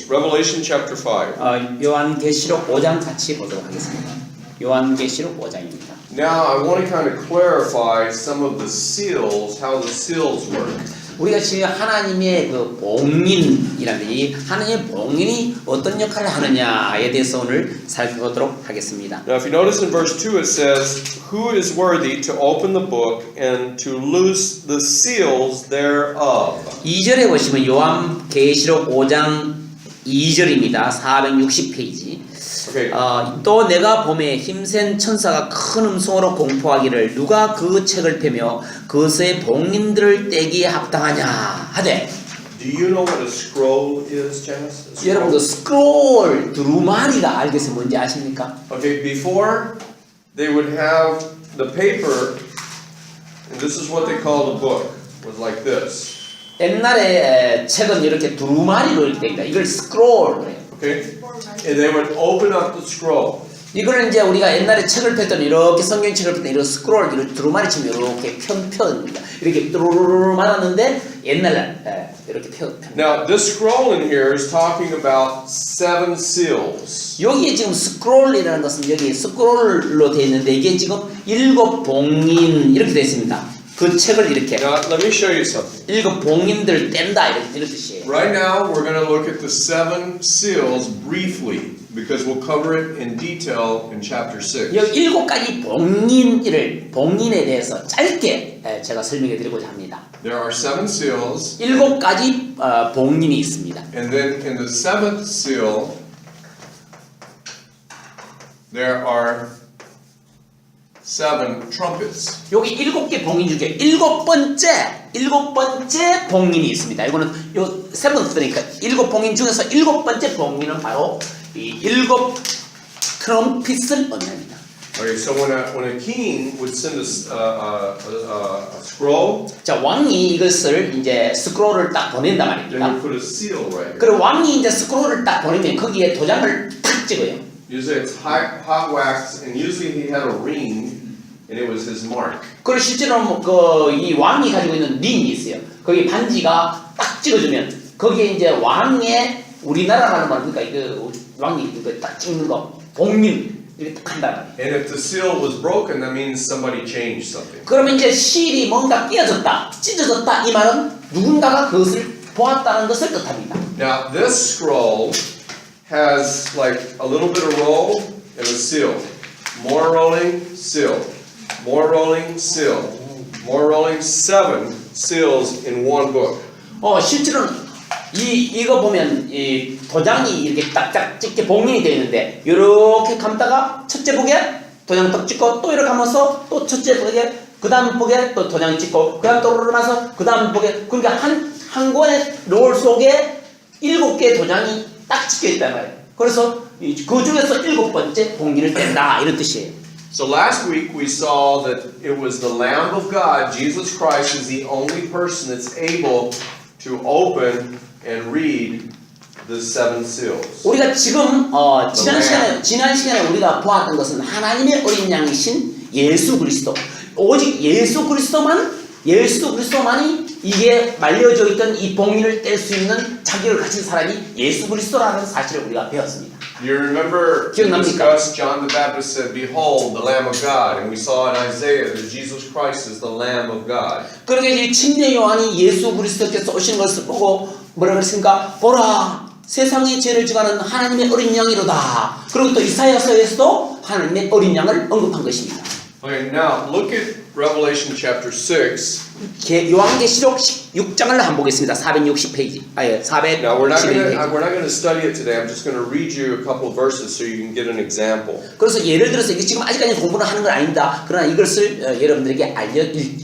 Revelation chapter 5. 요한계시록 5장 같이 보도록 하겠습니다. 요한계시록 5장입니다. Now I want to kind of clarify some of the seals, how the seals work. 우리가 지금 하나님의 그 봉인이라는 이 하나님의 봉인이 어떤 역할을 하느냐에 대해서 오늘 살펴보도록 하겠습니다. Now if you notice in verse 2 it says, Who is worthy to open the book and to loose the seals thereof? 2절에 보시면 요한계시록 5장 2절입니다. 460페이지. Okay. 또 내가 봄에 힘센 천사가 큰 음성으로 공포하기를 누가 그 책을 펴며 그것의 봉인들을 떼기에 합당하냐 하되. Do you know what a scroll is, Janice? 여러분도 스크롤 두루마리가 알겠어요? 뭔지 아십니까? Okay, before they would have the paper, and this is what they called a book, was like this. 옛날에 책은 이렇게 두루마리로 이렇게 됩니다. 이걸 스크롤 해요. Okay? And they would open up the scroll. 이거는 이제 우리가 옛날에 책을 펼때는 이렇게 성경책을 펼때 이렇게 스크롤 이렇게 두루마리처럼 이렇게 편입니다. 이렇게 뚜루루루 말았는데 옛날에 이렇게 편. Now this scroll in here is talking about 7 seals. 여기에 지금 스크롤이라는 것은 여기 스크롤로 되어 있는데 이게 지금 7 봉인 이렇게 되어 있습니다. 그 책을 이렇게 Now let me show you something. 7 봉인들 뗀다 이런 뜻이에요. Right now we're going to look at the 7 seals briefly because we'll cover it in detail in chapter 6. 여기 7가지 봉인에 대해서 짧게 제가 설명해 드리고자 합니다. There are 7 seals. 7가지 봉인이 있습니다. And then in the 7th seal there are 7 trumpets. 여기 7개 봉인 중에 7번째 봉인이 있습니다. 이거는 요 세븐스니까 7 봉인 중에서 7번째 봉인은 바로 이 7 트럼핏을 의미합니다. Okay, so when a king would send a scroll, 자, 왕이 이것을 이제 스크롤을 딱 보낸단 then 말입니다. you put a seal right here. 그리고 왕이 이제 스크롤을 딱 보내면 거기에 도장을 탁 찍어요. Usually it's hot wax, and usually he had a ring, and it was his mark. 그리고 실제로 이 왕이 가지고 있는 링이 있어요. 거기 반지가 딱 찍어주면 거기에 이제 왕의 우리나라라는 말입니까? 이거 왕이 이거 딱 찍는 거 봉인 이렇게 딱 한단 말이에요. And if the seal was broken, that means somebody changed something. 그러면 이제 실이 뭔가 끼어졌다, 찢어졌다 이 말은 누군가가 그것을 보았다는 것을 뜻합니다. Now this scroll has like a little bit of roll and a seal. More rolling, seal. More rolling, seal. More rolling, 7 seals in one book. 실제로는 이거 보면 이 도장이 이렇게 딱딱 찍게 봉인이 되어 있는데 이렇게 감다가 첫째 복에 도장 딱 찍고 또 이렇게 하면서 또 첫째 복에 그 다음 복에 또 도장 찍고 그 다음 또 오르면서 그 다음 복에 그러니까 한 권의 롤 속에 7개의 도장이 딱 찍혀 있단 말이에요. 그래서 그 중에서 7번째 봉인을 뗀다 이런 뜻이에요. So last week we saw that it was the Lamb of God, Jesus Christ, is the only person that's able to open and read the 7 seals. 우리가 지금 지난 시간에 우리가 보았던 것은 하나님의 어린 양이신 예수 그리스도. 오직 예수 그리스도만이 이게 말려져 있던 이 봉인을 뗄 수 있는 자격을 가진 사람이 예수 그리스도라는 사실을 우리가 배웠습니다. Do you remember we discussed John the Baptist said, Behold, the Lamb of God. And we saw in Isaiah that Jesus Christ is the Lamb of God. 그러니까 이 침례 요한이 예수 그리스도께서 오신 것을 보고 뭐라 그랬습니까? 보라, 세상의 죄를 지가는 하나님의 어린 양이로다. 그리고 또 이사야서에서도 하나님의 어린 양을 언급한 것입니다. Okay, now look at Revelation chapter 6. 요한계시록 6장을 한번 보겠습니다. 460페이지. Now we're not 461페이지. going to study it today. I'm just going to read you a couple of verses so you can get an example. 그래서 예를 들어서 이게 지금 아직까지 공부를 하는 건 아닙니다. 그러나 이것을 여러분들에게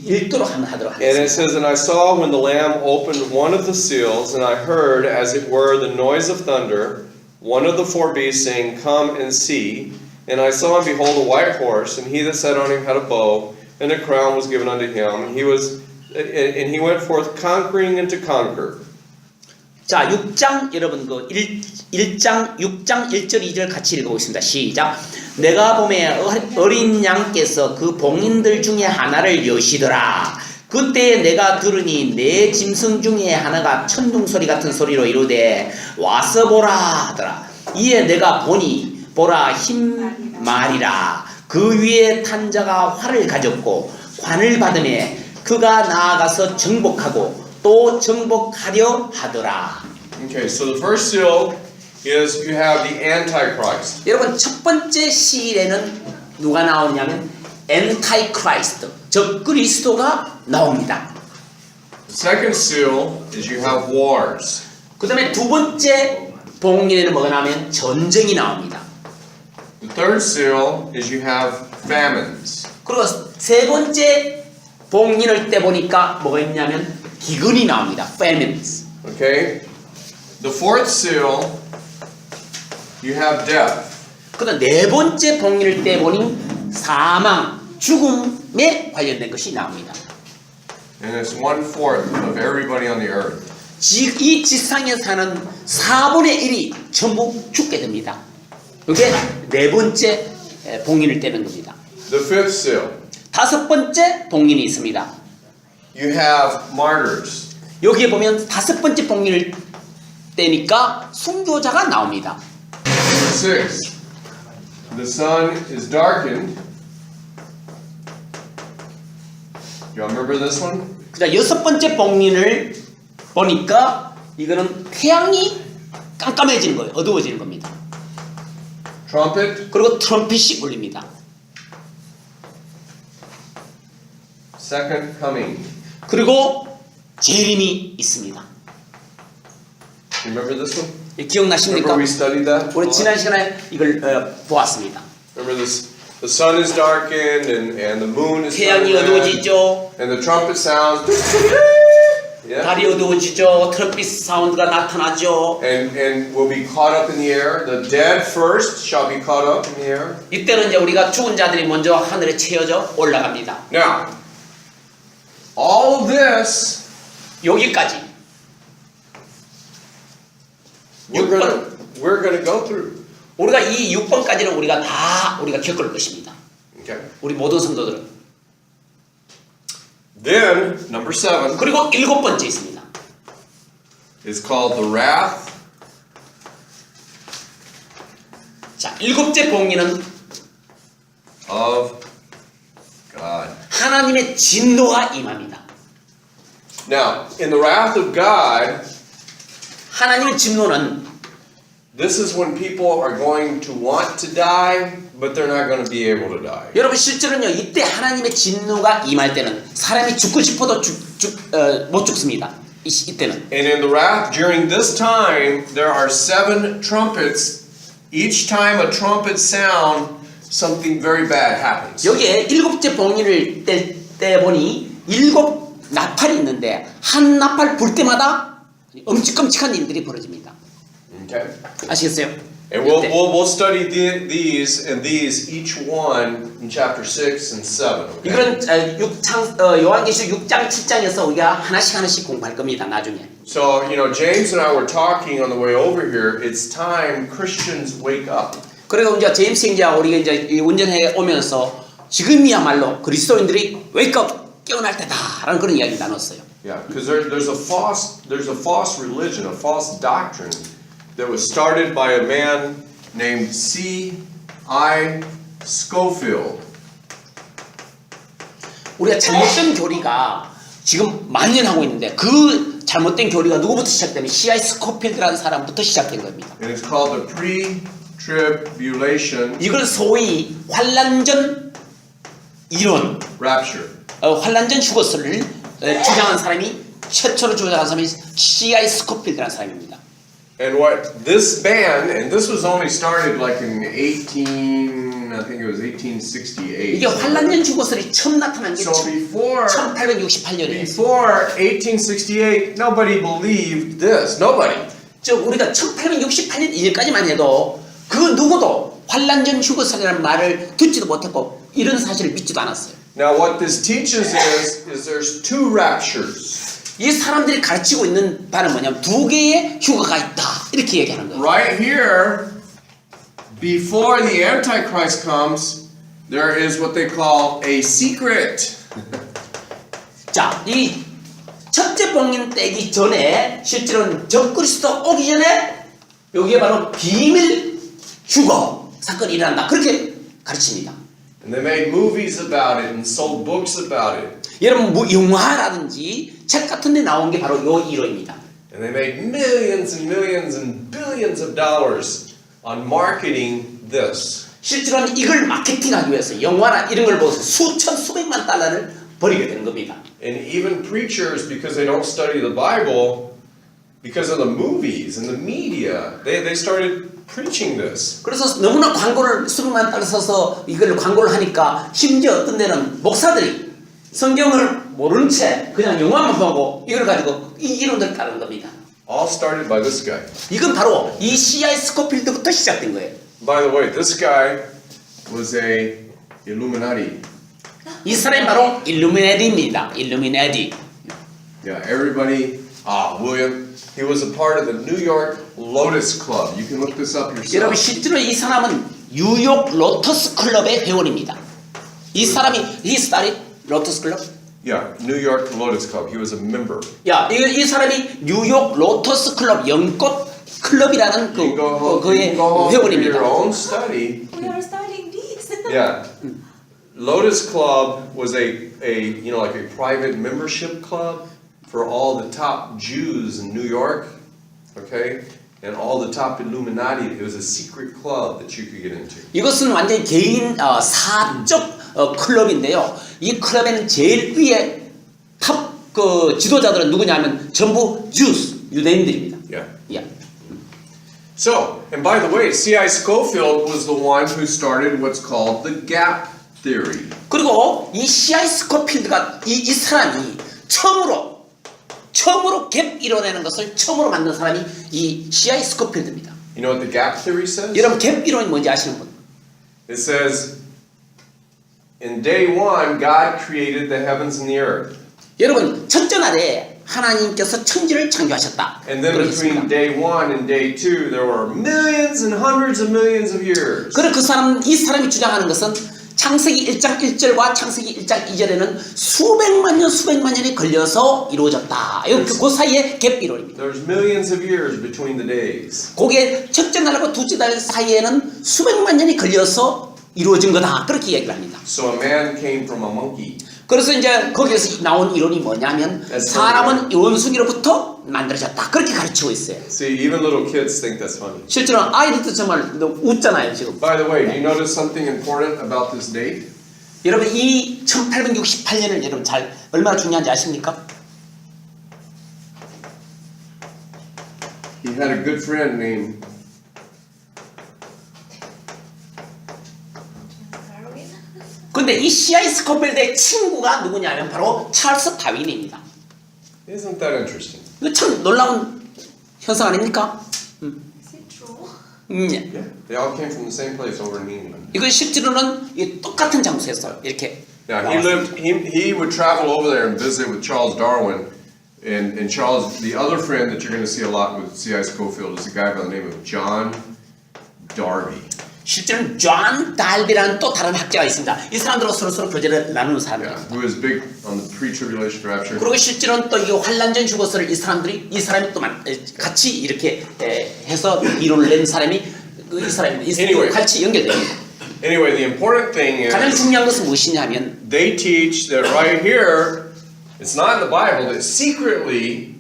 읽도록 한번 하도록 And it 하겠습니다. says, And I saw when the Lamb opened one of the seals, and I heard, as it were, the noise of thunder, one of the 4 beasts saying, Come and see. And I saw and behold a white horse, and he that sat on him had a bow, and a crown was given unto him, and he went forth conquering and to conquer. 자, 6장 여러분 그 1장 6장 1절 2절 같이 읽어보겠습니다. 시작. 내가 보매 어린 양께서 그 봉인들 중에 하나를 여시더라. 그때 내가 들으니 내 짐승 중에 하나가 천둥소리 같은 소리로 이르되 와서 보라 하더라. 이에 내가 보니 보라 흰 말이라. 그 위에 탄 자가 활을 가졌고 관을 받으매 그가 나아가서 정복하고 또 정복하려 하더라. Okay, so the first seal is you have the Antichrist. 여러분 첫 번째 시일에는 누가 나오냐면 엔타이크라이스트, 적 그리스도가 나옵니다. The second seal is you have wars. 그 다음에 두 번째 복리에는 뭐가 나오면 전쟁이 나옵니다. The third seal is you have famines. 그리고 세 번째 복리를 때 보니까 뭐가 있냐면 기근이 나옵니다. famines. Okay? The fourth seal, you have death. 그다음 네 번째 복리를 때 보니 사망, 죽음에 관련된 것이 나옵니다. And it's 1/4 of everybody on the earth. 이 지상에 사는 4분의 1이 전부 죽게 됩니다. 그게 네 번째 복리를 떼는 겁니다. The fifth seal, 다섯 번째 복리이 있습니다. you have martyrs. 여기에 보면 다섯 번째 복리를 떼니까 순교자가 나옵니다. Number 6, the sun is darkened. You remember this one? 그다음 여섯 번째 복리를 보니까 이거는 태양이 깜깜해지는 거예요. 어두워지는 겁니다. Trumpet, 그리고 트럼펫이 울립니다. second coming. 그리고 재림이 있습니다. You remember this one? 기억나십니까? Remember we studied that? 우리 지난 시간에 이걸 보았습니다. Remember this? The sun is darkened and the moon is 태양이 turned red, 어두워지죠. and the trumpet sounds. Yeah. 달이 어두워지죠. 트럼펫 사운드가 나타나죠. And will be caught up in the air. The dead first shall be caught up in the air. 이때는 이제 우리가 죽은 자들이 먼저 하늘에 채워져 올라갑니다. Now, all of this 여기까지 we're gonna go through. 우리가 이 6번까지는 우리가 겪을 것입니다. Okay. 우리 모든 성도들은. Then number 7 그리고 일곱 번째 있습니다. is called the wrath 자, 일곱째 복리는 of God. 하나님의 진노가 임합니다. Now, in the wrath of God, 하나님의 진노는 this is when people are going to want to die, but they're not going to be able to die. 여러분 실제로는요 이때 하나님의 진노가 임할 때는 사람이 죽고 싶어도 못 죽습니다. 이때는. And in the wrath during this time, there are 7 trumpets. Each time a trumpet sound, something very bad happens. 여기에 일곱째 복리를 때 보니 일곱 나팔이 있는데 한 나팔 불 때마다 엄청끔찍한 일들이 벌어집니다. Okay. 아시겠어요? And we'll study these and these each one in chapter 6 and 7. Okay? 이거는 요한계시록 6장 7장에서 우리가 하나씩 공부할 겁니다. 나중에. So, James and I were talking on the way over here. It's time Christians wake up. 그리고 이제 제임스 형제와 우리가 이제 운전해 오면서 지금이야말로 그리스도인들이 웨이크업 깨어날 때다라는 그런 이야기 나눴어요. Yeah, because there's a false religion, a false doctrine that was started by a man named C.I. Scofield. 우리가 잘못된 교리가 지금 만연하고 있는데 그 잘못된 교리가 누구부터 시작되면 C.I. 스코필드라는 사람부터 시작된 겁니다. And it's called the pre-tribulation 이걸 소위 환란전 이론, rapture. 환란전 휴거설을 주장한 사람이 최초로 주장한 사람이 C.I. 스코필드라는 사람입니다. And what this band, and this was only started like in 1868. 이게 환란전 휴거설이 처음 나타난 게 So before 1868년이에요. 1868, nobody believed this. Nobody. 즉 우리가 1868년 이전까지만 해도 그 누구도 환란전 휴거설이라는 말을 듣지도 못했고 이런 사실을 믿지도 않았어요. Now what this teaches is there's 2 raptures. 이 사람들이 가르치고 있는 바는 뭐냐면 두 개의 휴거가 있다 이렇게 얘기하는 거예요. Right here, before the Antichrist comes, there is what they call a secret. 자, 이 첫째 봉인 떼기 전에 실제로는 적그리스도 오기 전에 여기에 바로 비밀 휴거 사건이 일어난다. 그렇게 가르칩니다. And they made movies about it and sold books about it. 여러분 뭐 영화라든지 책 같은 데 나온 게 바로 요 이론입니다. And they made millions and millions and billions of dollars on marketing this. 실제로는 이걸 마케팅하기 위해서 영화나 이런 걸 보고서 수천 수백만 달러를 벌이게 되는 겁니다. And even preachers, because they don't study the Bible, because of the movies and the media, they started preaching this. 그래서 너무나 광고를 수백만 달러 써서 이걸 광고를 하니까 심지어 어떤 데는 목사들이 성경을 모른 채 그냥 영화만 보고 이걸 가지고 이 이론을 따르는 겁니다. All started by this guy. 이건 바로 이 C.I. 스코필드부터 시작된 거예요. By the way, this guy was a Illuminati. 이 사람이 바로 일루미나티입니다. 일루미나티. Yeah, everybody. William. He was a part of the New York Lotus Club. You can look this up 여러분 yourself. 실제로 이 사람은 뉴욕 로터스 클럽의 회원입니다. 이 사람이 he started 로터스 클럽? Yeah, New York Lotus Club. He was a member. 야, 이 사람이 뉴욕 로터스 클럽 연꽃 클럽이라는 You can go 그의 home and do your 회원입니다. own study. We are studying this. Yeah. Lotus Club was a like a private membership club for all the top Jews in New York, okay? And all the top Illuminati. It was a secret club that you could get into. 이것은 완전히 개인 사적 클럽인데요. 이 클럽에는 제일 위에 탑 그 지도자들은 누구냐면 전부 유대인들입니다. Yeah. 야. So, and by the way, C.I. Scofield was the one who started what's called the gap theory. 그리고 이 C.I. 스코필드가 이 사람이 처음으로 갭 이뤄내는 것을 처음으로 만든 사람이 이 C.I. 스코필드입니다. You know what the gap theory says? 여러분 갭 이론이 뭔지 아시는 분? It says, in day one, God created the heavens and the earth. 여러분 첫째 날에 하나님께서 천지를 창조하셨다. And then 그렇게 between 했습니다. day one and day two, there were millions and hundreds of millions of years. 그리고 이 사람이 주장하는 것은 창세기 1장 1절과 창세기 1장 2절에는 수백만 년이 걸려서 이루어졌다. 그 사이에 갭 이론입니다. There's millions of years between the days. 거기에 첫째 날과 둘째 날 사이에는 수백만 년이 걸려서 이루어진 거다. 그렇게 얘기를 합니다. So a man came from a monkey. 그래서 이제 거기에서 나온 이론이 뭐냐면 사람은 원숭이로부터 만들어졌다. 그렇게 가르치고 있어요. See, even little kids think that's funny. 실제로 아이들도 정말 웃잖아요 지금. By the way, do you notice something important about this date? 여러분 이 1868년을 여러분 잘 얼마나 중요한지 아십니까? He had a good friend named Darwin. 근데 이 C.I. 스코필드의 친구가 누구냐면 바로 찰스 다윈입니다. Isn't that interesting? 이거 참 놀라운 현상 아닙니까? Is it true? 예. Yeah. They all came from the same place over in England. 이건 실제로는 이 똑같은 장소에서 이렇게 Now he would travel over there and visit with Charles Darwin, and Charles, the other friend that you're going to see a lot with C.I. Scofield is a guy by the name of John Darby. 실제로는 존 달비라는 또 다른 학자가 있습니다. 이 사람들은 서로 교제를 나누는 Yeah, 사람들입니다. who is big on the pre-tribulation rapture. 그리고 실제로는 또 이 환란전 휴거서를 이 사람이 또 같이 이렇게 해서 이론을 낸 사람이 이 사람이 Anyway. 같이 연결됩니다. Anyway, the important thing 가장 is 중요한 것은 무엇이냐면 they teach that right here, it's not in the Bible, that secretly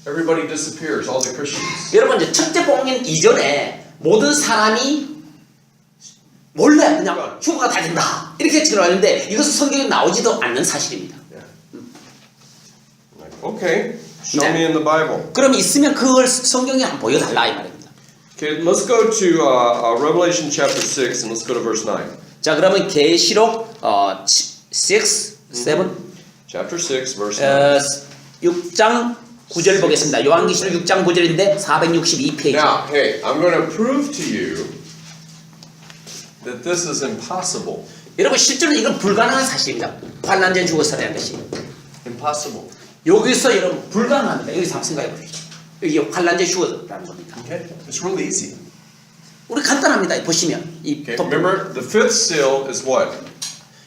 everybody disappears, all the Christians. 여러분 이제 첫째 복면 이전에 모든 사람이 몰래 그냥 휴거가 다 된다 이렇게 지어놨는데 이것은 성경에 나오지도 않는 사실입니다. Like, okay, show me in the Bible. 그럼 있으면 그걸 성경에 한번 보여달라 이 말입니다. Okay, let's go to Revelation chapter 6 and let's go to verse 9. 자 그러면 계시록 6, 7 Chapter 6, verse 9. 6장 9절 보겠습니다. 요한계시록 6장 9절인데 462페이지. Now, hey, I'm going to prove to you that this is impossible. 여러분 실제로 이건 불가능한 사실입니다. 환란전 휴거서라는 것이. Impossible. 여기서 여러분 불가능합니다. 여기서 한번 생각해 보십시오. 여기 환란전 휴거라는 겁니다. Okay, it's really easy. 우리 간단합니다. 보시면 이 Okay, 덧- remember the fifth seal is what?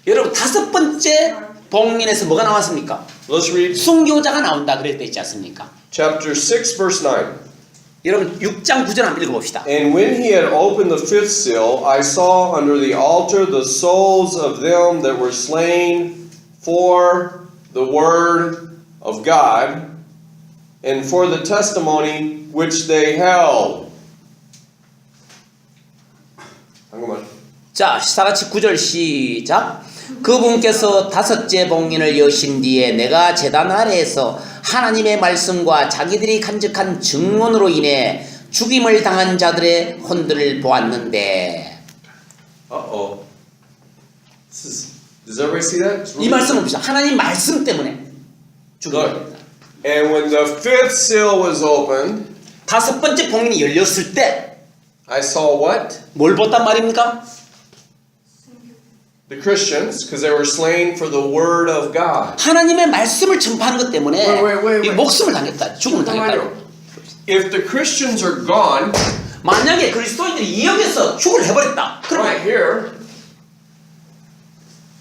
여러분 다섯 번째 복민에서 뭐가 나왔습니까? Let's read 순교자가 나온다 그랬 있지 않습니까? chapter 6, verse 9. 여러분 6장 9절 한번 읽어봅시다. And when he had opened the fifth seal, I saw under the altar the souls of them that were slain for the word of God and for the testimony which they held. 잠깐만. 자, 다같이 9절 시작. 그분께서 다섯째 봉인을 여신 뒤에 내가 제단 아래에서 하나님의 말씀과 자기들이 간직한 증언으로 인해 죽임을 당한 자들의 혼들을 보았는데. Uh-oh. Does everybody see that? It's 이 really- 말씀을 봅시다. 하나님 말씀 때문에 죽임을 Look. 당했다. And when the fifth seal was opened, 다섯 번째 봉인이 열렸을 때 I saw what? 뭘 봤단 말입니까? The Christians, because they were slain for the word of God. 하나님의 말씀을 전파하는 것 때문에 wait. 이 목숨을 당했다. 죽음을 당했다. If the Christians are gone, 만약에 그리스도인들이 이 역에서 죽을 해버렸다. right here,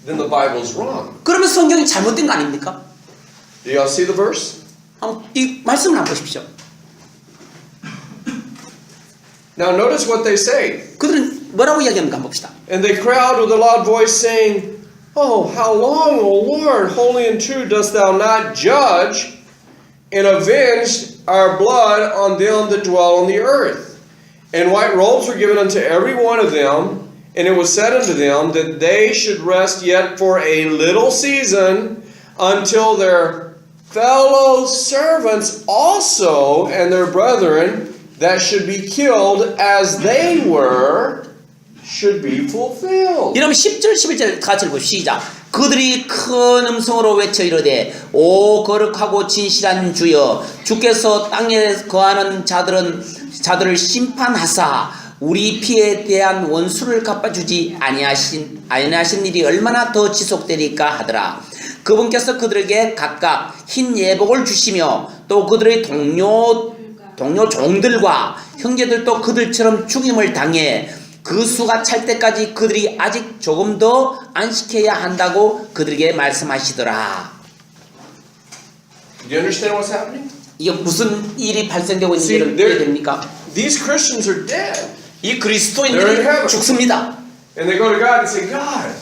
then the Bible's wrong. 그러면 성경이 잘못된 거 아닙니까? Do y'all see the verse? 이 말씀을 한번 보십시오. Now notice what they say. 그들은 뭐라고 이야기합니까? 한번 봅시다. And they cried with a loud voice, saying, Oh, how long, O Lord, holy and true, dost thou not judge and avenge our blood on them that dwell on the earth? And white robes were given unto every one of them, and it was said unto them that they should rest yet for a little season until their fellow servants also and their brethren that should be killed as they were should be fulfilled. 여러분 10절 11절 같이 읽어보시죠. 시작. 그들이 큰 음성으로 외쳐 이르되 오 거룩하고 진실한 주여 주께서 땅에 거하는 자들을 심판하사 우리 피에 대한 원수를 갚아주지 아니하신 일이 얼마나 더 지속되리까 하더라. 그분께서 그들에게 각각 흰 예복을 주시며 또 그들의 동료 종들과 형제들도 그들처럼 죽임을 당해 그 수가 찰 때까지 그들이 아직 조금 더 안식해야 한다고 그들에게 말씀하시더라. Do you understand what's happening? 이게 무슨 일이 발생되고 See, 있는지를 they're- 이해됩니까? These Christians are dead. 이 They're in 그리스도인들이 heaven. 죽습니다. And they go to God and say, God,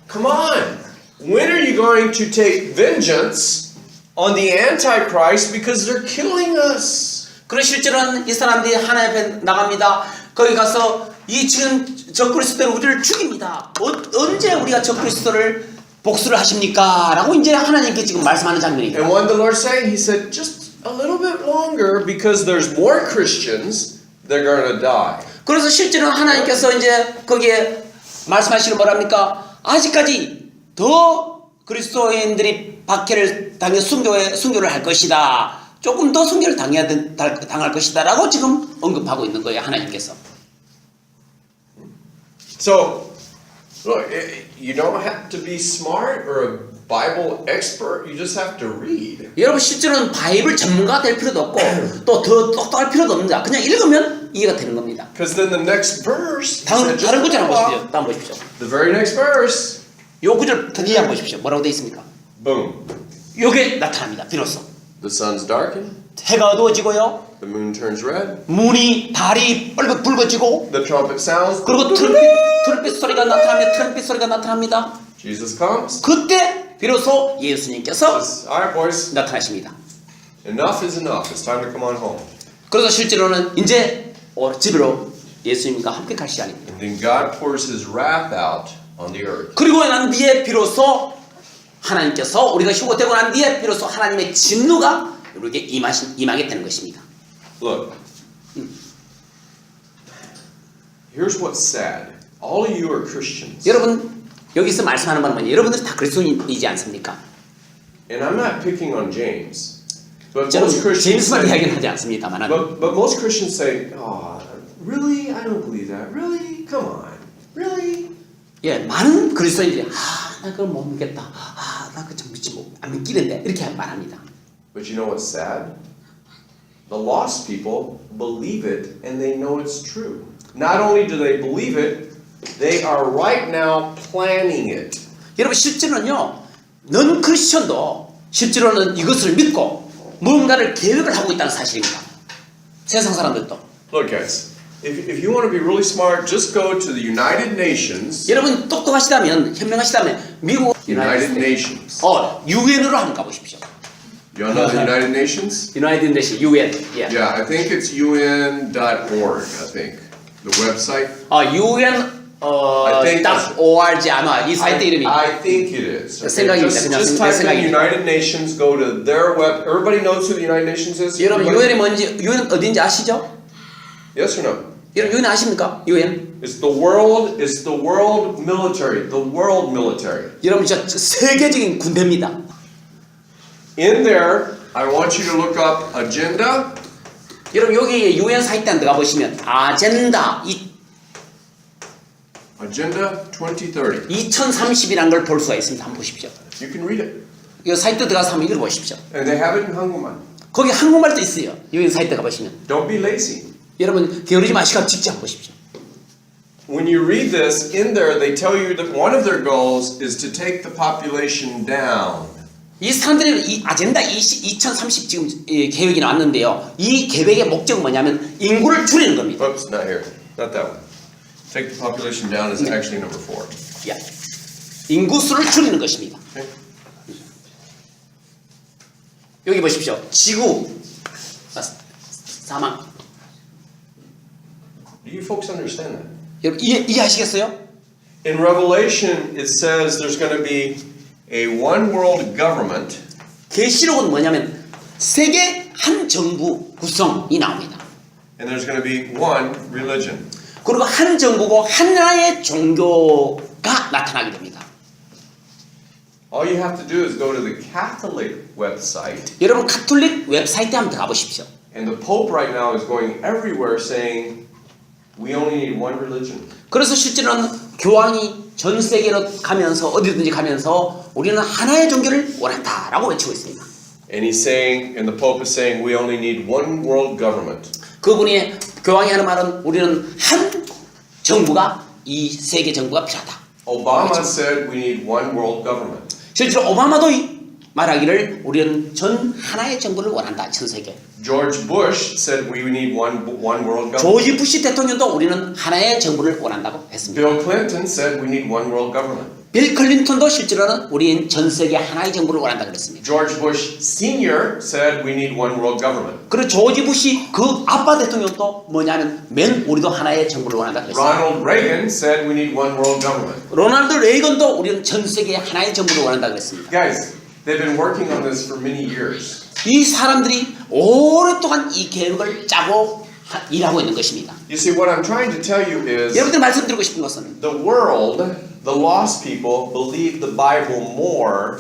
come on. When are you going to take vengeance on the Antichrist because they're killing us? 그런 실제로는 이 사람들이 하나님 앞에 나갑니다. 거기 가서 이 지금 저 그리스도를 우리를 죽입니다. 언제 우리가 저 그리스도를 복수를 하십니까? 라고 이제 하나님께 지금 말씀하는 장면이에요. And what did the Lord say? He said, just a little bit longer because there's more Christians that are going to die. 그래서 실제로 하나님께서 이제 거기에 말씀하시는 뭐랍니까? 아직까지 더 그리스도인들이 박해를 당해 순교를 할 것이다. 조금 더 순교를 당할 것이다. 라고 지금 언급하고 있는 거예요. 하나님께서. So, look, you don't have to be smart or a Bible expert. You just have to read. 여러분 실제로는 바이블 전문가가 될 필요도 없고 또 더 똑똑할 필요도 없습니다. 그냥 읽으면 이해가 되는 겁니다. Because then the next verse, 다른 구절 한번 보십시오. 다음 보십시오. the very next verse, 요 구절 드디어 한번 보십시오. 뭐라고 되어 있습니까? boom. 요게 나타납니다. 비로소. The sun's darkened, 해가 어두워지고요. the moon turns red, 달이 붉어지고 the trumpet sounds, 그리고 트럼펫 소리가 나타납니다. 트럼펫 소리가 나타납니다. Jesus comes. 그때 비로소 예수님께서 Says, all right, boys, 나타나십니다. enough is enough. It's time to come on home. 그래서 실제로는 이제 집으로 예수님과 함께 갈 시간입니다. And then God pours His wrath out on the earth. 그리고 난 뒤에 비로소 하나님께서 우리가 휴거되고 난 뒤에 비로소 하나님의 진노가 우리에게 임하게 되는 것입니다. Look, here's what's sad. All of you are Christians. 여러분 여기서 말씀하는 바는 뭐냐? 여러분들이 다 그리스도인이지 않습니까? And I'm not picking on James. But 저는 most Christians 제임스만 say, 이야기는 하지 않습니다만 but most Christians say, oh, really? I don't believe that. Really? Come on. Really? 예, 많은 그리스도인들이 나 그걸 못 믿겠다. 나 그거 좀 안 믿기는데 이렇게 말합니다. But you know what's sad? The lost people believe it and they know it's true. Not only do they believe it, they are right now planning it. 여러분 실제로는요 넌 크리스천도 실제로는 이것을 믿고 무언가를 계획을 하고 있다는 사실입니다. 세상 사람들도. Look, guys, if you want to be really smart, just go to the United Nations. 여러분 똑똑하시다면 현명하시다면 미국 United Nations. 유엔으로 한번 가보십시오. You all know the United Nations? 유나이티드 네이션 유엔. 예. Yeah, I think it's un.org, I think. The website. UN I think .org 아마 이 사이트 이름이. I think it is. 생각입니다. 그냥 Just 내 type in 생각입니다. United Nations, go to their web. Everybody knows who the United Nations is? 여러분 Everybody? 유엔이 뭔지 유엔 어딘지 아시죠? Yes or no? 여러분 유엔 아십니까? 유엔. It's the world military. The world military. 여러분 저 세계적인 군대입니다. In there, I want you to look up agenda. 여러분 여기 유엔 사이트 에 들어가 보시면 아젠다 Agenda 2030. 2030이라는 걸 볼 수가 있습니다. 한번 보십시오. You can read it. 이 사이트 들어가서 한번 읽어보십시오. And they have it in Hangulman. 거기 한국말도 있어요. 유엔 사이트 가보시면. Don't be lazy. 여러분 게으르지 마시고 직접 한번 보십시오. When you read this, in there they tell you that one of their goals is to take the population down. 이 사람들이 이 아젠다 2030 지금 계획이 나왔는데요. 이 계획의 목적은 뭐냐면 인구를 줄이는 겁니다. Oops, not here. Not that one. Take the population down is actually number 4. 야, 인구수를 줄이는 것입니다. Okay? 여기 보십시오. 지구 사망. Do you folks understand that? 여러분 이해하시겠어요? In Revelation, it says there's going to be a one world government. 계시록은 뭐냐면 세계 한 정부 구성이 나옵니다. And there's going to be one religion. 그리고 한 정부고 하나의 종교가 나타나게 됩니다. All you have to do is go to the Catholic website. 여러분 가톨릭 웹사이트에 한번 들어가 보십시오. And the Pope right now is going everywhere saying, we only need one religion. 그래서 실제로는 교황이 전 세계로 가면서 어디든지 가면서 우리는 하나의 종교를 원한다라고 외치고 있습니다. And he's saying, and the Pope is saying, we only need one world government. 그분이 교황이 하는 말은 우리는 한 정부가 이 세계 정부가 필요하다. Obama said we need one world government. 실제로 오바마도 말하기를 우리는 전 하나의 정부를 원한다. 전 세계. George Bush said we need one world government. 조지 부시 대통령도 우리는 하나의 정부를 원한다고 했습니다. Bill Clinton said we need one world government. 빌 클린턴도 실제로는 우리는 전 세계 하나의 정부를 원한다 그랬습니다. George Bush Sr. said we need one world government. 그리고 조지 부시 그 아빠 대통령도 뭐냐면 우리도 하나의 정부를 원한다 그랬습니다. Ronald Reagan said we need one world government. 로널드 레이건도 우리는 전 세계 하나의 정부를 원한다 그랬습니다. Guys, they've been working on this for many years. 이 사람들이 오랫동안 이 계획을 짜고 일하고 있는 것입니다. You see, what I'm trying to tell you is 여러분들 말씀드리고 싶은 것은 the world, the lost people, believe the Bible more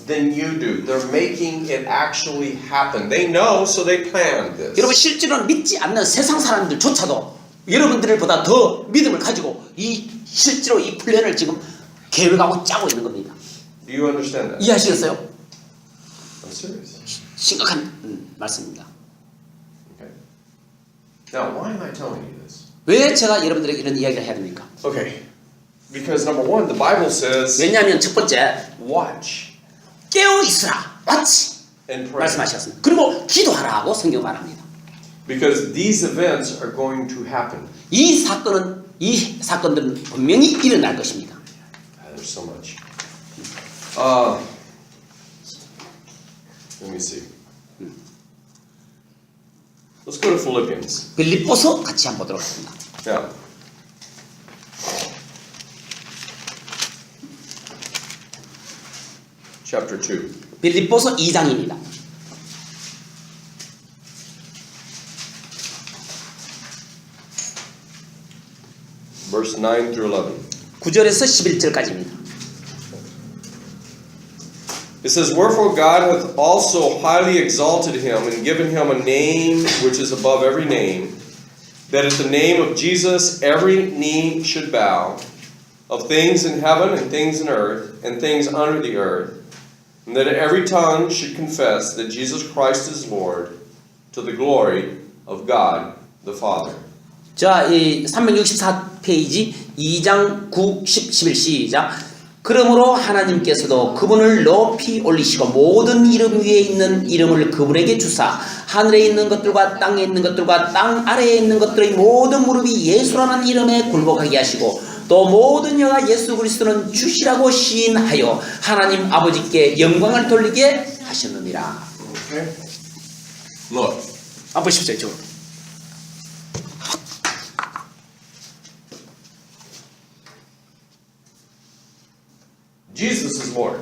than you do. They're making it actually happen. They know, so they planned this. 여러분 실제로는 믿지 않는 세상 사람들조차도 여러분들보다 더 믿음을 가지고 이 실제로 이 플랜을 지금 계획하고 짜고 있는 겁니다. Do you understand that? 이해하시겠어요? I'm serious. 심각한 말씀입니다. Okay. Now, why am I telling you this? 왜 제가 여러분들에게 이런 이야기를 해야 됩니까? Okay. Because number one, the Bible says, 왜냐하면 첫 번째 watch 깨어 있으라, watch and pray. 말씀하셨습니다. 그리고 기도하라고 성경 말합니다. Because these events are going to happen. 이 사건들은 분명히 일어날 것입니다. There's so much. Let me see. Let's go to Philippians. 빌립보서 같이 한번 보도록 하겠습니다. Yeah. Chapter 2. 빌립보서 2장입니다. Verse 9 through 11. 9절에서 11절까지입니다. It says, wherefore God hath also highly exalted him, and given him a name which is above every name, that at the name of Jesus every knee should bow, of things in heaven and things in earth, and things under the earth, and that every tongue should confess that Jesus Christ is Lord, to the glory of God the Father. 자, 이 364페이지 2장 9, 10, 11 시작. 그러므로 하나님께서도 그분을 높이 올리시고 모든 이름 위에 있는 이름을 그분에게 주사 하늘에 있는 것들과 땅에 있는 것들과 땅 아래에 있는 것들의 모든 무릎이 예수라는 이름에 굴복하게 하시고 또 모든 여가 예수 그리스도는 주시라고 시인하여 하나님 아버지께 영광을 돌리게 하셨느니라. Okay? Look. 한번 보십시오. 이쪽으로. Jesus is Lord.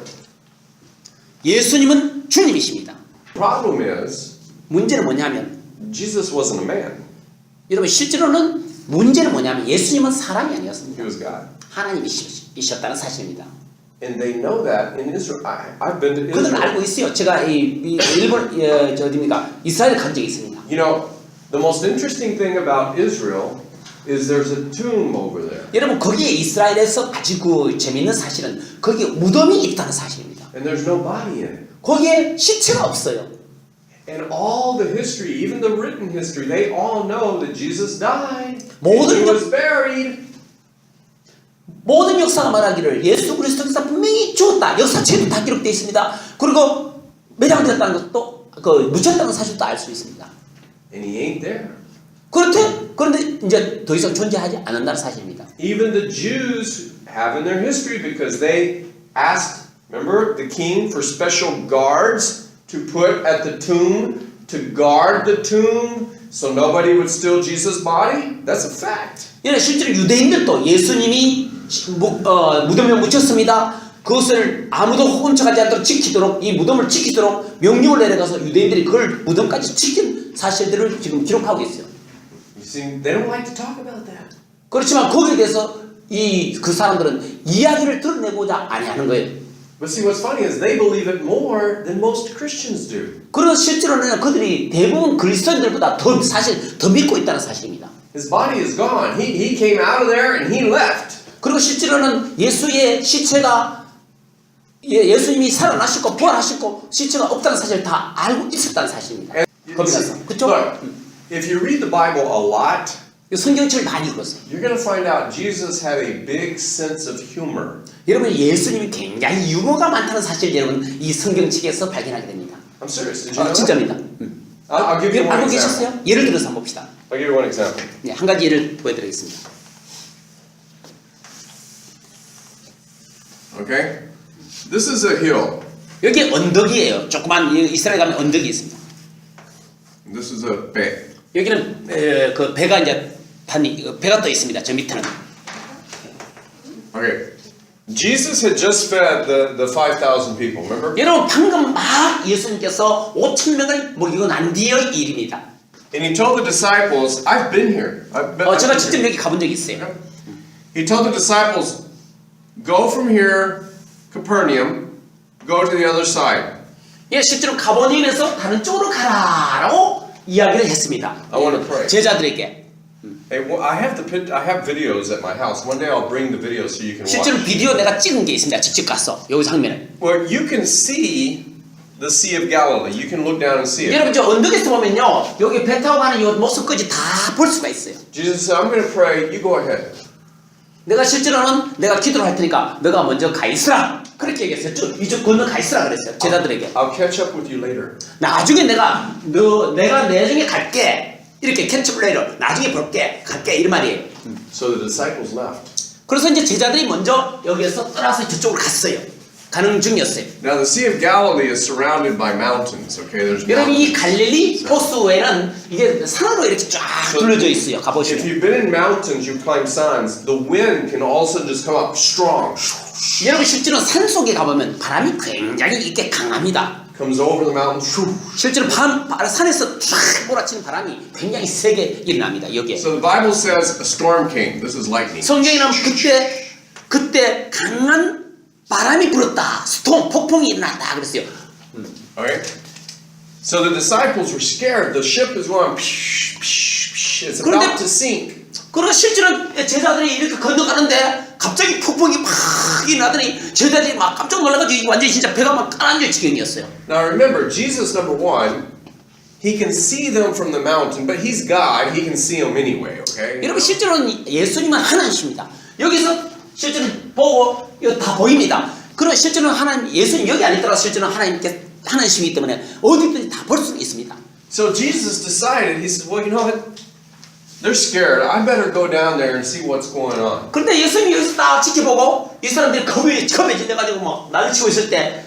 예수님은 주님이십니다. Problem is, 문제는 뭐냐면 Jesus wasn't a man. 여러분 실제로는 문제는 뭐냐면 예수님은 사람이 아니었습니다. He was God. 하나님이셨다는 사실입니다. And they know that in Israel. I've been to 그들은 알고 Israel. 있어요. 제가 이 일본 저 어디입니까? 이스라엘 간 적이 있습니다. You know, the most interesting thing about Israel is there's a tomb over there. 여러분 거기에 이스라엘에서 아주 그 재미있는 사실은 거기에 무덤이 있다는 사실입니다. And there's no body in it. 거기에 시체가 없어요. And all the history, even the written history, they all know that Jesus died. And 모든 he 역- was buried. 모든 역사가 말하기를 예수 그리스도께서 분명히 죽었다. 역사책에도 다 기록되어 있습니다. 그리고 매장되었다는 것도 그 묻혔다는 사실도 알 수 있습니다. And he ain't there. 그런데 이제 더 이상 존재하지 않는다는 사실입니다. Even the Jews have in their history because they asked, remember, the king for special guards to put at the tomb to guard the tomb so nobody would steal Jesus' body? That's a fact. 예, 실제로 유대인들도 예수님이 무덤에 묻혔습니다. 그것을 아무도 훔쳐가지 않도록 지키도록 이 무덤을 지키도록 명령을 내려가서 유대인들이 그걸 무덤까지 지킨 사실들을 지금 기록하고 있어요. You see, they don't like to talk about that. 그렇지만 거기에 대해서 그 사람들은 이야기를 드러내고자 아니하는 거예요. But see, what's funny is they believe it more than most Christians do. 그래서 실제로는 그들이 대부분 그리스도인들보다 사실 더 믿고 있다는 사실입니다. His body is gone. He came out of there and he left. 그리고 실제로는 예수의 시체가 예수님이 살아나셨고 부활하셨고 시체가 없다는 사실을 다 알고 있었다는 사실입니다. And you 겁이 see, 나서. 그쵸? look, if you read the Bible a lot, 성경책을 많이 읽었어요. you're going to find out Jesus had a big sense of humor. 여러분 예수님이 굉장히 유머가 많다는 사실을 여러분 이 성경책에서 발견하게 됩니다. I'm serious. Did you know that? 진짜입니다. I'll give you one 알고 example. 계셨어요? 예를 들어서 한번 봅시다. I'll give you one example. 네, 한 가지 예를 보여드리겠습니다. Okay? This is a hill. 여기 언덕이에요. 조그만 이스라엘 가면 언덕이 있습니다. This is a bay. 여기는 그 배가 이제 배가 떠 있습니다. 저 밑에는. Okay. Jesus had just fed the 5,000 people, remember? 여러분 방금 막 예수님께서 5,000명을 먹이고 난 뒤의 일입니다. And he told the disciples, I've been here. 제가 직접 여기 가본 적이 있어요. He told the disciples, go from here, Capernaum, go to the other side. 예, 실제로 가버님에서 다른 쪽으로 가라라고 이야기를 했습니다. I want to pray. 제자들에게. Hey, well, I have videos at my house. One day I'll bring the videos so you can 실제로 watch. 비디오 내가 찍은 게 있습니다. 직접 가서 여기 장면을. Well, you can see the Sea of Galilee. You can look down and see it. 여러분 저 언덕에서 보면요, 여기 배 타고 가는 이 모습까지 다 볼 수가 있어요. Jesus said, I'm going to pray. You go ahead. 내가 실제로는 내가 기도를 할 테니까 너가 먼저 가 있으라. 그렇게 얘기했어요. 이쪽 건너 가 있으라 그랬어요. 제자들에게. I'll catch up with you later. 나중에 내가 나중에 갈게. 이렇게 캔처플레이로 나중에 볼게. 갈게. 이런 말이에요. So the disciples left. 그래서 이제 제자들이 먼저 여기에서 떠나서 저쪽으로 갔어요. 가는 중이었어요. Now the Sea of Galilee is surrounded by mountains. Okay, there's 여러분 이 mountains. 갈릴리 호수에는 이게 산으로 이렇게 쫙 둘러져 있어요. If 가보시면. you've been in mountains, you climb signs. The wind can all of a sudden just come up strong. 여러분 실제로 산 속에 가보면 바람이 굉장히 이렇게 강합니다. Comes over the mountain. 실제로 산에서 쫙 몰아치는 바람이 굉장히 세게 일어납니다. 여기에. So the Bible says a storm came. This is lightning. 성경에는 그때 강한 바람이 불었다. 스톰, 폭풍이 일어났다. 그랬어요. Okay. So the disciples were scared. The ship is going. It's about to sink. 그리고 실제로 제자들이 이렇게 건너가는데 갑자기 폭풍이 막 일어나더니 제자들이 막 깜짝 놀라가지고 완전히 진짜 배가 막 가라앉을 지경이었어요. Now remember, Jesus, number one, he can see them from the mountain, but he's God. He can see them anyway. Okay. 여러분 실제로는 예수님은 하나님이십니다. 여기서 실제로 보고 이거 다 보입니다. 그러나 실제로는 하나님, 예수님 여기 안 있더라도 실제로는 하나님께 하나님이기 때문에 어디든지 다 볼 수 있습니다. So Jesus decided, he said, well, you know what? They're scared. I better go down there and see what's going on. 그런데 예수님이 여기서 딱 지켜보고 이 사람들이 겁에 질려가지고 뭐 난리치고 있을 때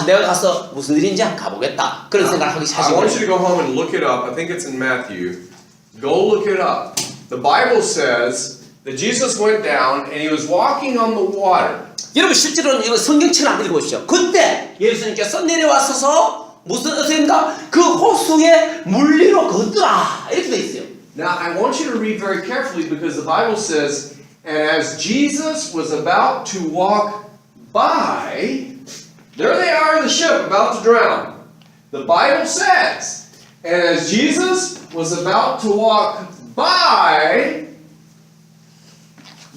내가 가서 무슨 일인지 한번 가보겠다. 그런 생각을 하기 I want you 시작하시고 to go home and look it up. I think it's in Matthew. Go look it up. The Bible says that Jesus went down and he was walking on the water. 여러분 실제로는 이거 성경책을 한번 읽어보시죠. 그때 예수님께서 내려와서서 무슨 어떻게인가 그 호수에 물리로 걷더라 이렇게 돼 있어요. Now, I want you to read very carefully because the Bible says, and as Jesus was about to walk by, there they are in the ship about to drown. The Bible says, and as Jesus was about to walk by,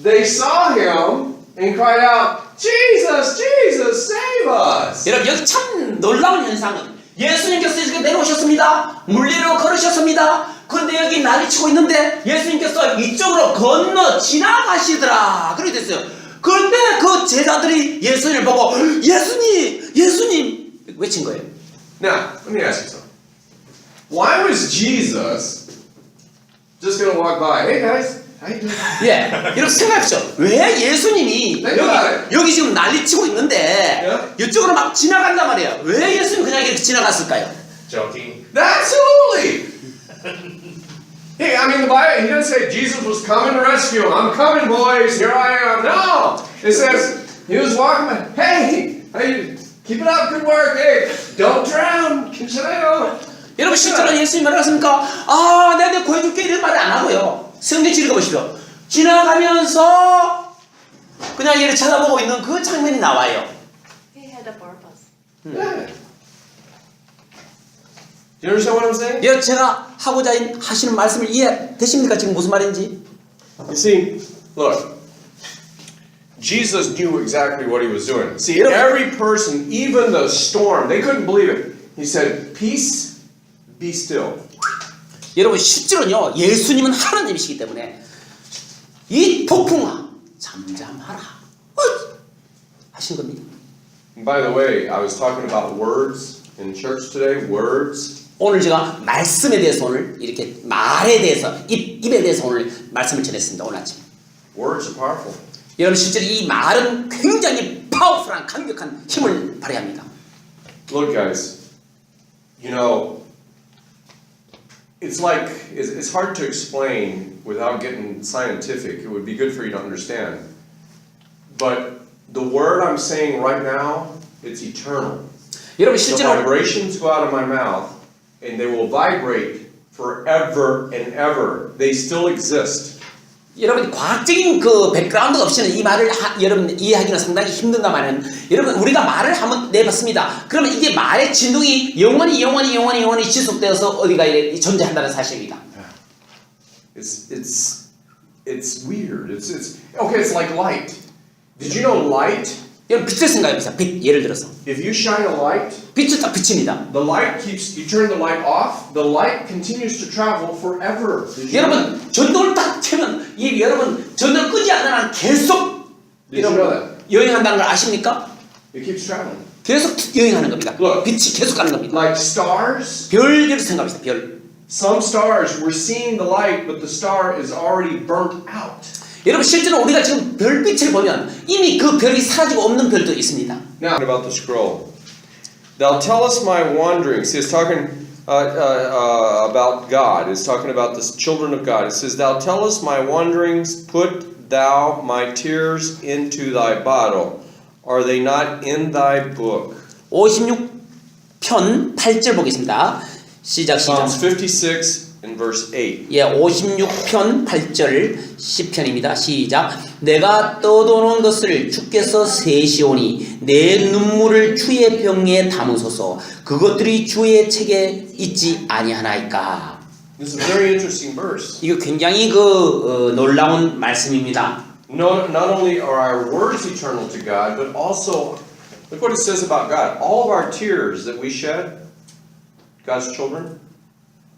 they saw him and cried out, Jesus, Jesus, save us! 여러분 여기 참 놀라운 현상은 예수님께서 이렇게 내려오셨습니다. 물리로 걸으셨습니다. 그런데 여기 난리치고 있는데 예수님께서 이쪽으로 건너 지나가시더라. 그렇게 됐어요. 그런데 그 제자들이 예수님을 보고 예수님 외친 거예요. Now, let me ask you something. Why was Jesus just going to walk by? Hey guys, how you doing? 예, 여러분 생각해보죠. 왜 예수님이 여기 지금 난리치고 있는데 이쪽으로 막 지나간단 말이에요. 왜 예수님이 그냥 이렇게 지나갔을까요? Joking. Absolutely. Hey, I mean the Bible, he doesn't say Jesus was coming to rescue him. I'm coming, boys. Here I am. No. It says he was walking by. Hey, keep it up. Good work. Hey, don't drown. 괜찮아요. 여러분 실제로 예수님 말하셨습니까? 내가 구해줄게 이런 말을 안 하고요. 성경 읽어보시죠. 지나가면서 그냥 얘를 쳐다보고 있는 그 장면이 나와요. He had a purpose. Yeah. Do you understand what I'm saying? 여러분 제가 하고자 하시는 말씀을 이해되십니까? 지금 무슨 말인지? You see, look. Jesus knew exactly what he was doing. See, 여러분- every person, even the storm, they couldn't believe it. He said, "Peace, be still." 여러분 실제로는요 예수님은 하나님이시기 때문에 이 폭풍아 잠잠하라 하신 겁니다. And by the way, I was talking about words in church today. Words. 오늘 제가 말씀에 대해서 오늘 이렇게 말에 대해서 입에 대해서 오늘 말씀을 전했습니다. 오늘 아침. Words are powerful. 여러분 실제로 이 말은 굉장히 파워풀한 강력한 힘을 발휘합니다. Look, guys. You know, it's like it's hard to explain without getting scientific. It would be good for you to understand. But the word I'm saying right now, it's eternal. 여러분 The 실제로 vibrations go out of my mouth, and they will vibrate forever and ever. They still exist. 여러분 과학적인 그 백그라운드가 없이는 이 말을 여러분 이해하기는 상당히 힘든가만은 여러분 우리가 말을 한번 내봤습니다. 그러면 이게 말의 진동이 영원히 지속되어서 어디가 존재한다는 사실입니다. It's weird. It's okay. It's like light. Did you know light? 여러분 빛을 생각해보세요. 빛 예를 들어서 If you shine a light, 빛을 딱 비칩니다. the light keeps. You turn the light off. The light continues to travel forever. Did you know that? 여러분 전등을 딱 켜면 이 여러분 전등을 끄지 않는 한 계속 Did you know 여러분 that? 여행한다는 걸 아십니까? It keeps traveling. 계속 여행하는 겁니다. Look. 빛이 계속 가는 겁니다. Like stars. 별을 생각합시다. 별. Some stars, we're seeing the light, but the star is already burnt out. 여러분 실제로 우리가 지금 별빛을 보면 이미 그 별이 사라지고 없는 별도 있습니다. Now about the scroll. Thou tell us my wanderings. See, it's talking about God. It's talking about the children of God. It says, Thou tell us my wanderings. Put thou my tears into thy bottle. Are they not in thy book? 56편 8절 보겠습니다. 시작. Psalms 56 and verse 8. 예, 56편 8절 시편입니다. 시작. 내가 떠도는 것을 주께서 세시오니 내 눈물을 주의 병에 담으소서. 그것들이 주의 책에 있지 아니하나이까. This is a very interesting verse. 이거 굉장히 놀라운 말씀입니다. Not only are our words eternal to God, but also, look what it says about God. All of our tears that we shed, God's children,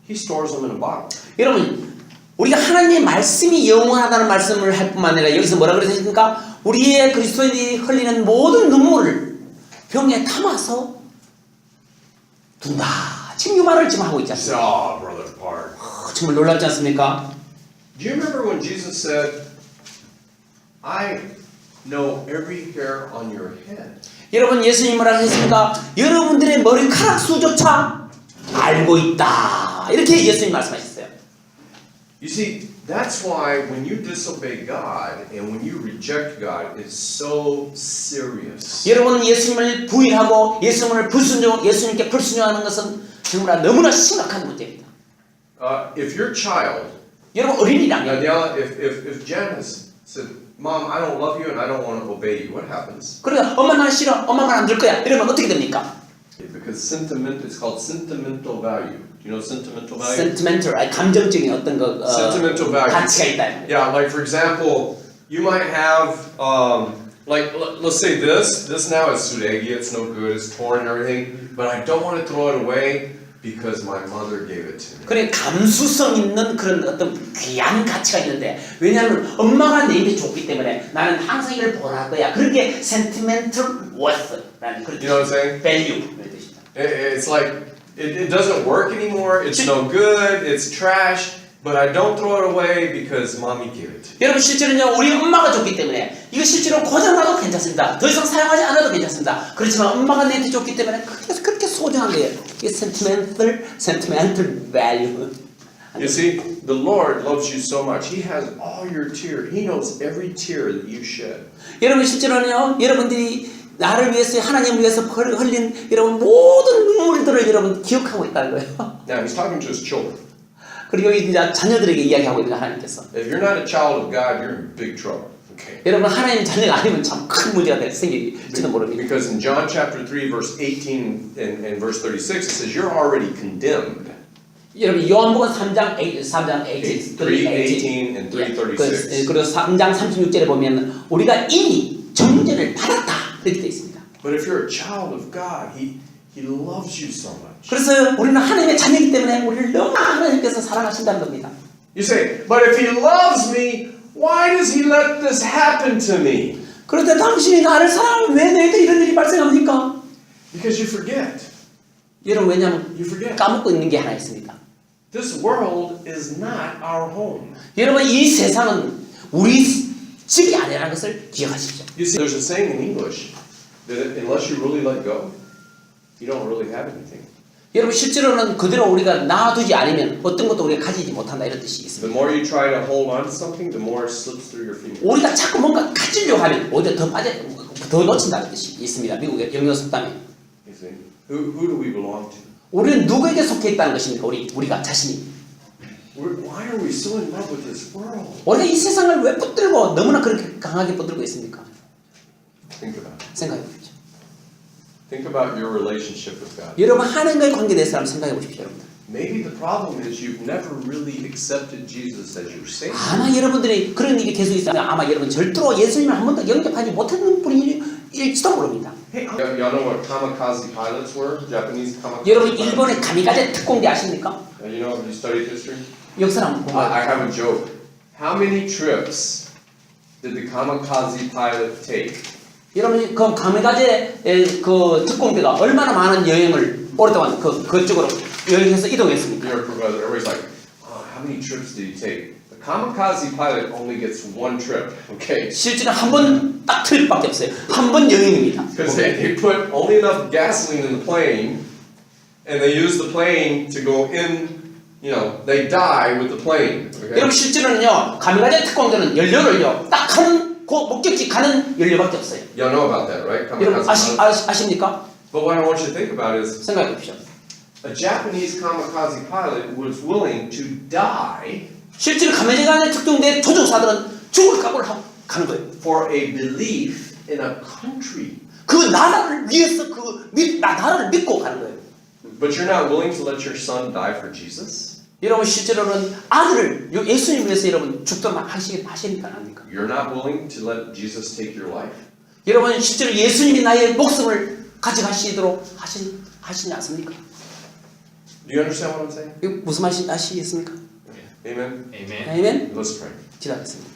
He stores them in a bottle. 여러분 우리가 하나님의 말씀이 영원하다는 말씀을 할 뿐만 아니라 여기서 뭐라 그랬습니까? 우리의 그리스도인이 흘리는 모든 눈물을 병에 담아서 둔다. 지금 이 말을 지금 하고 있지 않습니까? Oh, brother Park. 정말 놀랍지 않습니까? Do you remember when Jesus said, I know every hair on your head? 여러분 예수님 뭐라 하셨습니까? 여러분들의 머리카락 수조차 알고 있다. 이렇게 예수님 말씀하셨어요. You see, that's why when you disobey God and when you reject God, it's so serious. 여러분 예수님을 부인하고 예수님께 불순종하는 것은 정말 너무나 심각한 문제입니다. If your child, 여러분 어린이라면 Daniela, if Janice said, Mom, I don't love you and I don't want to obey you, what happens? 그러니까 엄마 나 싫어, 엄마 말 안 들 거야 이러면 어떻게 됩니까? Because sentiment is called sentimental value. Do you know sentimental value? sentimental, 감정적인 어떤 Sentimental value. 가치가 있다. Yeah, like for example, you might have, let's say this now is suregi, it's no good, it's torn and everything, but I don't want to throw it away because my mother gave it to me. 그래 감수성 있는 그런 어떤 귀한 가치가 있는데 왜냐하면 엄마가 내게 줬기 때문에 나는 항상 이걸 보호할 거야. 그런 게 sentimental worth라는 그런 You know what I'm saying? value 이런 뜻이다. It's like, it doesn't work anymore, it's no good, it's trash, but I don't throw it away because mommy gave it to me. 여러분 실제로는요 우리 엄마가 줬기 때문에 이거 실제로 고장나도 괜찮습니다. 더 이상 사용하지 않아도 괜찮습니다. 그렇지만 엄마가 내한테 줬기 때문에 그렇게 소중한 거예요. 이게 sentimental value. You see, the Lord loves you so much. He has all your tears. He knows every tear that you shed. 여러분 실제로는요 여러분들이 나를 위해서 하나님을 위해서 흘린 여러분 모든 눈물들을 여러분 기억하고 있다는 거예요. Now, he's talking to his children. 그리고 여기 이제 자녀들에게 이야기하고 있는 하나님께서 If you're not a child of God, you're in big trouble. Okay. 여러분 하나님 자녀가 아니면 참 큰 문제가 생길지도 모릅니다. Because in John chapter 3, verse 18 and verse 36, it says you're already condemned. 여러분 요한복음 3장 18, 3:18 and 3:36. 그리고 3장 36절에 보면 우리가 이미 정죄를 받았다 이렇게 되어 있습니다. But if you're a child of God, He loves you so much. 그래서 우리는 하나님의 자녀이기 때문에 우리를 너무 하나님께서 사랑하신다는 겁니다. You say, but if He loves me, why does He let this happen to me? 그런데 당신이 나를 사랑하면 왜 내게 이런 일이 발생합니까? Because you forget. 여러분 왜냐하면 You forget. 까먹고 있는 게 하나 있습니다. This world is not our home. 여러분 이 세상은 우리 집이 아니라는 것을 기억하십시오. You see, there's a saying in English that unless you really let go, you don't really have anything. 여러분 실제로는 그대로 우리가 놔두지 않으면 어떤 것도 우리가 가지지 못한다 이런 뜻이 The 있습니다. more you try to hold on to something, the more it slips through your fingers. 우리가 자꾸 뭔가 가지려고 하면 오히려 더 놓친다는 뜻이 있습니다. 미국의 영어 속담에 You see, who do we belong to? 우리는 누구에게 속해 있다는 것입니까? 우리가 자신이. Why are we so in love with this world? 우리가 이 세상을 왜 붙들고 너무나 그렇게 강하게 붙들고 있습니까? Think about it. 생각해 보십시오. Think about your relationship with God. 여러분 하나님과의 관계에 대해서 한번 생각해 보십시오. 여러분들. Maybe the problem is you've never really accepted Jesus as your Savior. 아마 여러분들이 그런 일이 계속 있으면 아마 여러분 절대로 예수님을 한 번도 영접하지 못했는 분일지도 모릅니다. Hey, y'all know what kamikaze pilots were? Japanese kamikaze 여러분 pilots? 일본의 가미가제 특공대 아십니까? You know, have you studied history? 역사를 한번 보면 I have a joke. How many trips did the kamikaze pilot take? 여러분 그 가미가제 그 특공대가 얼마나 많은 여행을 오랫동안 그쪽으로 여행해서 이동했습니까? Everybody's like, oh, how many trips did he take? The kamikaze pilot only gets one trip, okay? 실제는 한 번 딱 트립밖에 없어요. 한 번 여행입니다. Because they put only enough gasoline in the plane, and they use the plane to go in. You know, they die with the plane. Okay? 여러분 실제로는요 가미가제 특공대는 연료를요 딱 한 그 목적지 가는 연료밖에 없어요. Y'all know about that, right? 여러분 Kamikaze pilot. 아십니까? But what I want you to think about is 생각해 보십시오. a Japanese kamikaze pilot was willing to die 실제로 가미가제 특공대 조종사들은 죽을 각오를 하고 가는 거예요. for a belief in a country. 그 나라를 위해서 나라를 믿고 가는 거예요. But you're not willing to let your son die for Jesus? 여러분 실제로는 아들을 예수님 위해서 여러분 죽도록 하시니까 안 합니까? You're not willing to let Jesus take your life? 여러분 실제로 예수님이 나의 목숨을 가져가시도록 하시지 않습니까? Do you understand what I'm saying? 이거 무슨 말인지 아시겠습니까? Amen. Amen. 아멘. Let's pray. 기도하겠습니다.